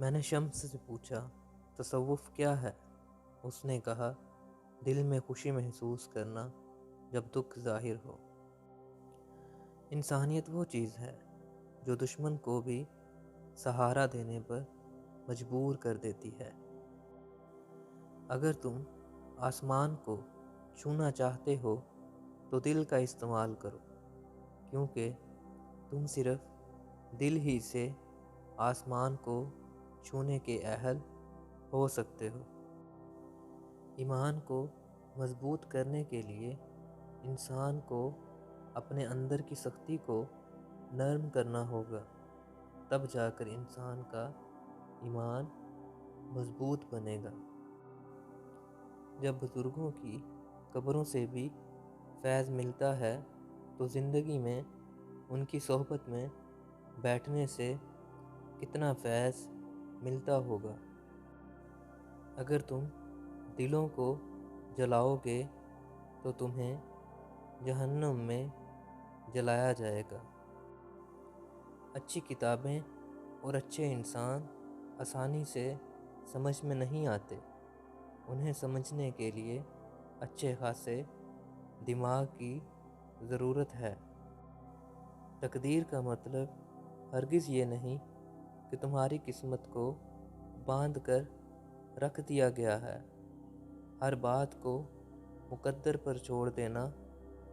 میں نے شمس سے پوچھا تصوف کیا ہے؟ اس نے کہا دل میں خوشی محسوس کرنا جب دکھ ظاہر ہو۔ انسانیت وہ چیز ہے جو دشمن کو بھی سہارا دینے پر مجبور کر دیتی ہے۔ اگر تم آسمان کو چھونا چاہتے ہو تو دل کا استعمال کرو، کیونکہ تم صرف دل ہی سے آسمان کو چھونے کے اہل ہو سکتے ہو۔ ایمان کو مضبوط کرنے کے لیے انسان کو اپنے اندر کی سختی کو نرم کرنا ہوگا، تب جا کر انسان کا ایمان مضبوط بنے گا۔ جب بزرگوں کی قبروں سے بھی فیض ملتا ہے تو زندگی میں ان کی صحبت میں بیٹھنے سے کتنا فیض ملتا ہوگا۔ اگر تم دلوں کو جلاؤ گے تو تمہیں جہنم میں جلایا جائے گا۔ اچھی کتابیں اور اچھے انسان آسانی سے سمجھ میں نہیں آتے، انہیں سمجھنے کے لیے اچھے خاصے دماغ کی ضرورت ہے۔ تقدیر کا مطلب ہرگز یہ نہیں کہ تمہاری قسمت کو باندھ کر رکھ دیا گیا ہے۔ ہر بات کو مقدر پر چھوڑ دینا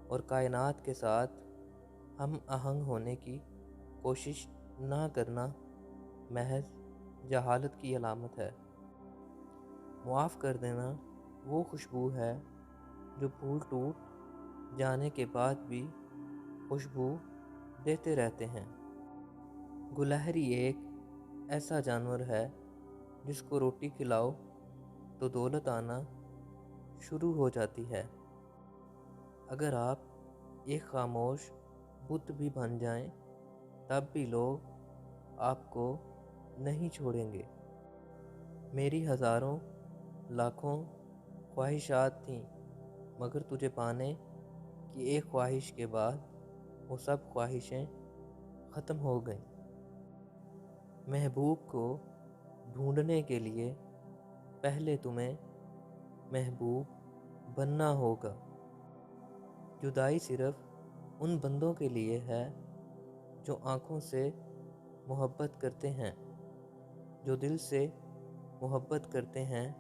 اور کائنات کے ساتھ ہم آہنگ ہونے کی کوشش نہ کرنا محض جہالت کی علامت ہے۔ معاف کر دینا وہ خوشبو ہے جو پھول ٹوٹ جانے کے بعد بھی خوشبو دیتے رہتے ہیں۔ گلہری ایک ایسا جانور ہے جس کو روٹی کھلاؤ تو دولت آنا شروع ہو جاتی ہے۔ اگر آپ ایک خاموش بت بھی بن جائیں تب بھی لوگ آپ کو نہیں چھوڑیں گے۔ میری ہزاروں لاکھوں خواہشات تھیں، مگر تجھے پانے کی ایک خواہش کے بعد وہ سب خواہشیں ختم ہو گئیں۔ محبوب کو ڈھونڈنے کے لیے پہلے تمہیں محبوب بننا ہوگا۔ جدائی صرف ان بندوں کے لیے ہے جو آنکھوں سے محبت کرتے ہیں، جو دل سے محبت کرتے ہیں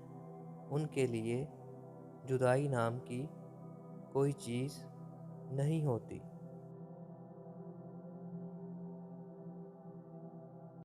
ان کے لیے جدائی نام کی کوئی چیز نہیں ہوتی۔